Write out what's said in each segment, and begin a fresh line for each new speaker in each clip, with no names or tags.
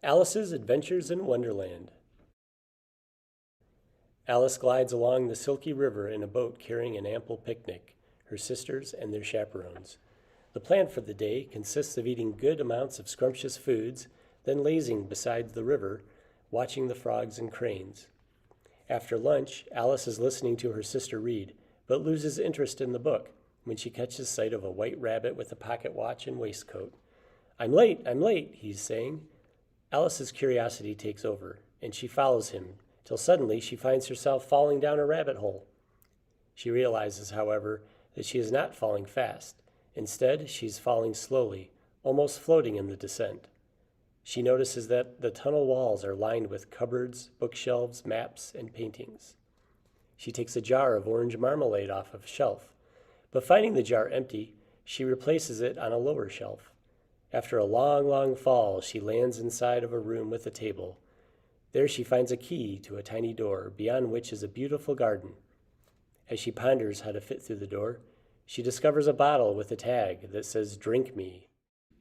Alice's Adventures in Wonderland. Alice glides along the silky river in a boat carrying an ample picnic, her sisters and their chaperones. The plan for the day consists of eating good amounts of scrumptious foods, then lazing beside the river, watching the frogs and cranes. After lunch, Alice is listening to her sister read, but loses interest in the book when she catches sight of a white rabbit with a pocket watch and waistcoat. I'm late, he's saying. Alice's curiosity takes over, and she follows him, till suddenly she finds herself falling down a rabbit hole. She realizes, however, that she is not falling fast. Instead, she's falling slowly, almost floating in the descent. She notices that the tunnel walls are lined with cupboards, bookshelves, maps, and paintings. She takes a jar of orange marmalade off a shelf, but finding the jar empty, she replaces it on a lower shelf. After a long fall, she lands inside of a room with a table. There she finds a key to a tiny door, beyond which is a beautiful garden. As she ponders how to fit through the door, she discovers a bottle with a tag that says, "Drink me."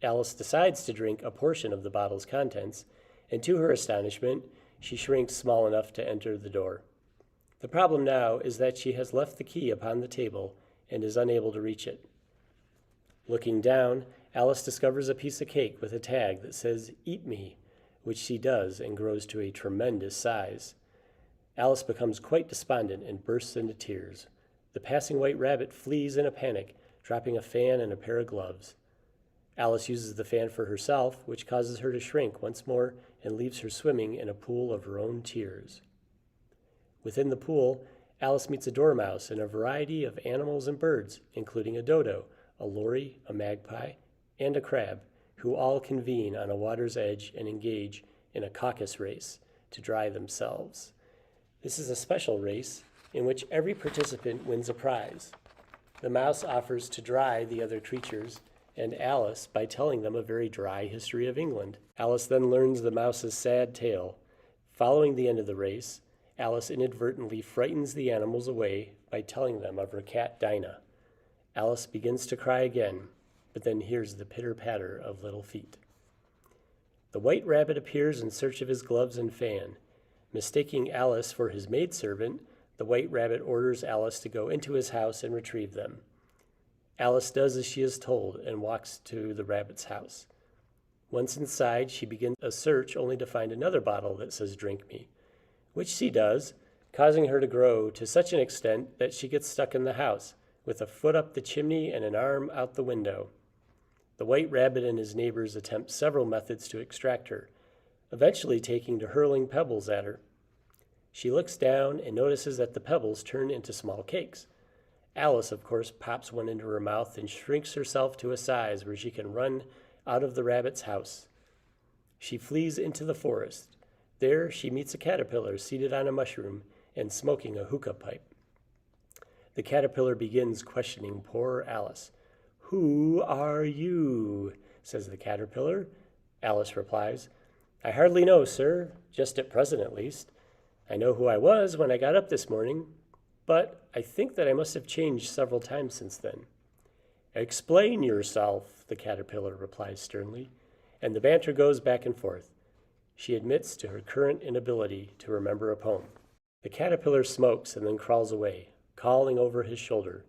Alice decides to drink a portion of the bottle's contents, and to her astonishment, she shrinks small enough to enter the door. The problem now is that she has left the key upon the table and is unable to reach it. Looking down, Alice discovers a piece of cake with a tag that says, "Eat me," which she does and grows to a tremendous size. Alice becomes quite despondent and bursts into tears. The passing white rabbit flees in a panic, dropping a fan and a pair of gloves. Alice uses the fan for herself, which causes her to shrink once more and leaves her swimming in a pool of her own tears. Within the pool, Alice meets a dormouse and a variety of animals and birds, including a dodo, a lory, a magpie, and a crab, who all convene on a water's edge and engage in a caucus race to dry themselves. This is a special race in which every participant wins a prize. The mouse offers to dry the other creatures and Alice by telling them a very dry history of England. Alice then learns the mouse's sad tale. Following the end of the race, Alice inadvertently frightens the animals away by telling them of her cat Dinah. Alice begins to cry again, but then hears the pitter-patter of little feet. The white rabbit appears in search of his gloves and fan. Mistaking Alice for his maidservant, the white rabbit orders Alice to go into his house and retrieve them. Alice does as she is told and walks to the rabbit's house. Once inside, she begins a search only to find another bottle that says "Drink me," which she does, causing her to grow to such an extent that she gets stuck in the house, with a foot up the chimney and an arm out the window. The white rabbit and his neighbors attempt several methods to extract her, eventually taking to hurling pebbles at her. She looks down and notices that the pebbles turn into small cakes. Alice, of course, pops one into her mouth and shrinks herself to a size where she can run out of the rabbit's house. She flees into the forest. There she meets a caterpillar seated on a mushroom and smoking a hookah pipe. The caterpillar begins questioning poor Alice. "Who are you?" says the caterpillar. Alice replies, "I hardly know, sir, just at present at least. I know who I was when I got up this morning, but I think that I must have changed several times since then." "Explain yourself," the caterpillar replies sternly, and the banter goes back and forth. She admits to her current inability to remember a poem. The caterpillar smokes and then crawls away, calling over his shoulder,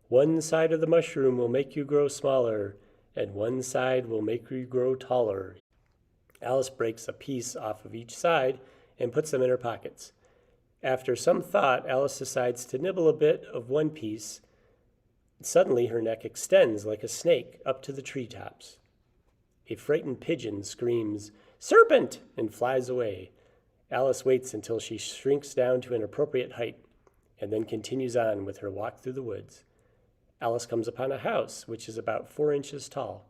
"One side of the mushroom will make you grow smaller, and one side will make you grow taller." Alice breaks a piece off of each side and puts them in her pockets. After some thought, Alice decides to nibble a bit of one piece. Suddenly, her neck extends like a snake up to the treetops. A frightened pigeon screams, "Serpent!" and flies away. Alice waits until she shrinks down to an appropriate height, and then continues on with her walk through the woods. Alice comes upon a house which is about 4 inches tall.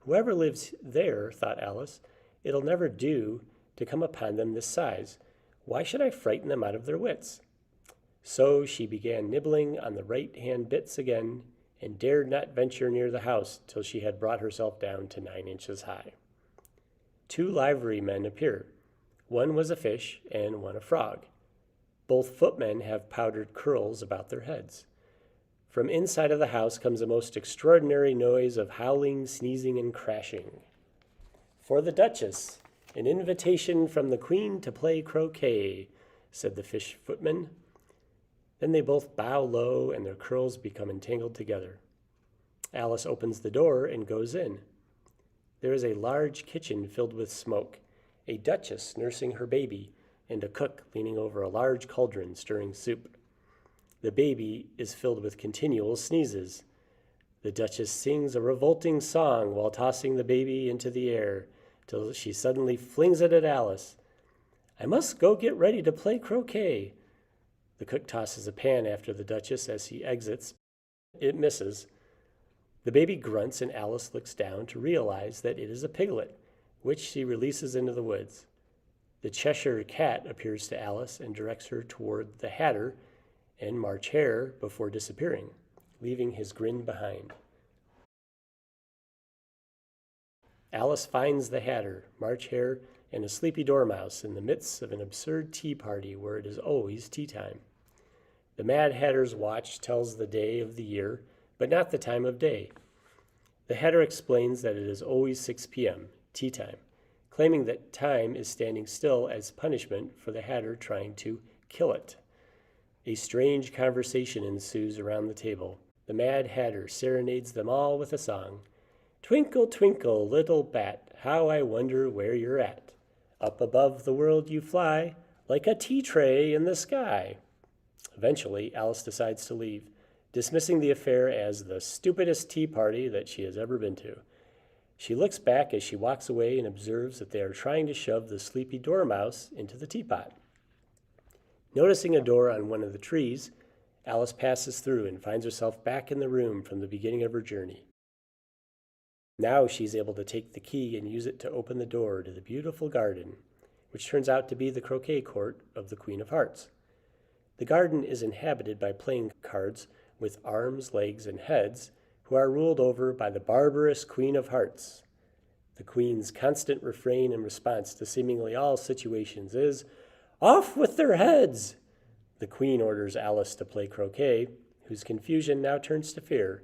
"Whoever lives there," thought Alice, "it'll never do to come upon them this size. Why should I frighten them out of their wits?" So she began nibbling on the right-hand bits again and dared not venture near the house till she had brought herself down to 9 inches high. 2 liverymen appear. One was a fish and one a frog. Both footmen have powdered curls about their heads. From inside of the house comes a most extraordinary noise of howling, sneezing, and crashing. "For the Duchess," "An invitation from the Queen to play croquet," said the fish footman. Then they both bow low and their curls become entangled together. Alice opens the door and goes in. There is a large kitchen filled with smoke, a duchess nursing her baby, and a cook leaning over a large cauldron stirring soup. The baby is filled with continual sneezes. The duchess sings a revolting song while tossing the baby into the air, till she suddenly flings it at Alice. "I must go get ready to play croquet." The cook tosses a pan after the duchess as he exits. It misses. The baby grunts and Alice looks down to realize that it is a piglet, which she releases into the woods. The Cheshire Cat appears to Alice and directs her toward the Hatter and March Hare before disappearing, leaving his grin behind. Alice finds the Hatter, March Hare, and a sleepy dormouse in the midst of an absurd tea party where it is always tea time. The Mad Hatter's watch tells the day of the year, but not the time of day. The Hatter explains that it is always 6 p.m., tea time, claiming that time is standing still as punishment for the Hatter trying to kill it. A strange conversation ensues around the table. The Mad Hatter serenades them all with a song. "Twinkle, twinkle, little bat, how I wonder where you're at. Up above the world you fly, like a tea tray in the sky." Eventually, Alice decides to leave, dismissing the affair as the stupidest tea party that she has ever been to. She looks back as she walks away and observes that they are trying to shove the sleepy dormouse into the teapot. Noticing a door on one of the trees, Alice passes through and finds herself back in the room from the beginning of her journey. Now she's able to take the key and use it to open the door to the beautiful garden, which turns out to be the croquet court of the Queen of Hearts. The garden is inhabited by playing cards with arms, legs, and heads, who are ruled over by the barbarous Queen of Hearts. The Queen's constant refrain in response to seemingly all situations is, "Off with their heads!" The Queen orders Alice to play croquet, whose confusion now turns to fear.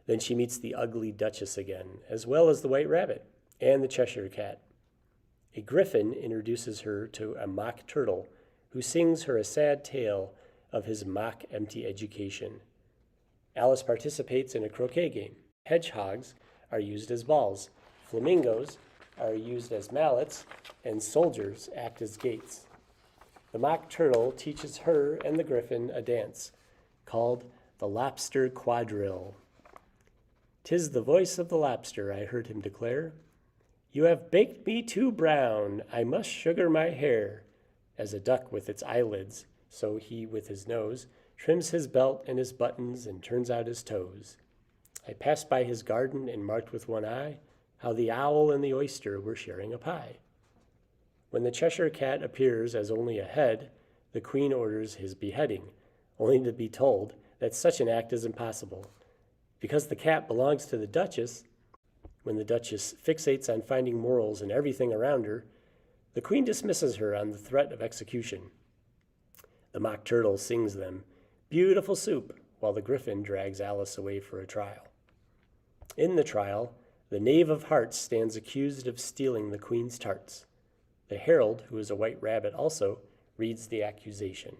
Then she meets the ugly Duchess again, as well as the White Rabbit and the Cheshire Cat. A griffin introduces her to a mock turtle, who sings her a sad tale of his mock empty education. Alice participates in a croquet game. Hedgehogs are used as balls, flamingos are used as mallets, and soldiers act as gates. The mock turtle teaches her and the griffin a dance called the Lobster Quadrille. "'Tis the voice of the lobster," I heard him declare. "You have baked me too brown, I must sugar my hair." As a duck with its eyelids, so he with his nose trims his belt and his buttons and turns out his toes. I passed by his garden and marked with one eye how the owl and the oyster were sharing a pie. When the Cheshire Cat appears as only a head, the Queen orders his beheading, only to be told that such an act is impossible. Because the cat belongs to the Duchess, when the Duchess fixates on finding morals in everything around her, the Queen dismisses her on the threat of execution. The mock turtle sings them beautiful soup, while the griffin drags Alice away for a trial. In the trial, the Knave of Hearts stands accused of stealing the Queen's tarts. The herald, who is a white rabbit also, reads the accusation.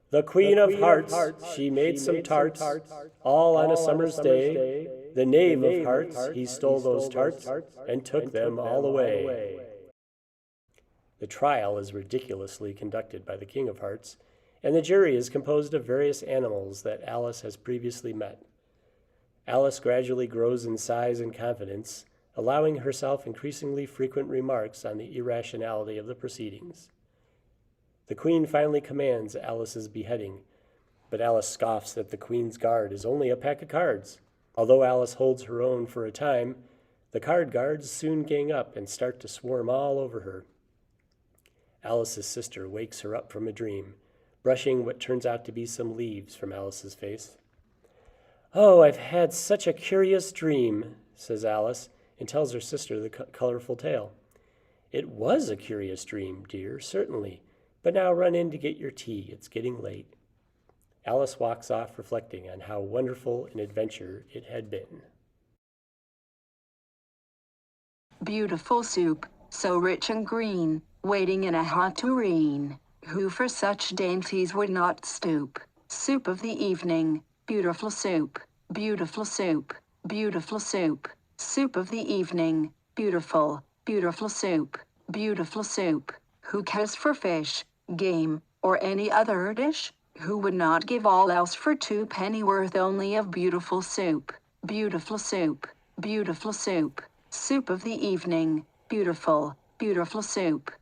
"The Queen of Hearts, she made some tarts, all on a summer's day. The Knave of Hearts, he stole those tarts and took them all away." The trial is ridiculously conducted by the King of Hearts, and the jury is composed of various animals that Alice has previously met. Alice gradually grows in size and confidence, allowing herself increasingly frequent remarks on the irrationality of the proceedings. The Queen finally commands Alice's beheading, but Alice scoffs that the Queen's guard is only a pack of cards. Although Alice holds her own for a time, the card guards soon gang up and start to swarm all over her. Alice's sister wakes her up from a dream, brushing what turns out to be some leaves from Alice's face. "Oh, I've had such a curious dream," says Alice, and tells her sister the colorful tale. "It was a curious dream, dear, certainly, but now run in to get your tea. It's getting late." Alice walks off reflecting on how wonderful an adventure it had been.
Beautiful soup. so rich and green, waiting in a hot tureen. Who for such dainties would not stoop? Soup of the evening, beautiful soup, beautiful soup, beautiful soup. Soup of the evening, beautiful, beautiful soup, beautiful soup. Who cares for fish, game, or any other dish? Who would not give all else for 2 pennyworth only of beautiful soup, beautiful soup, beautiful soup. Soup of the evening, beautiful, beautiful soup,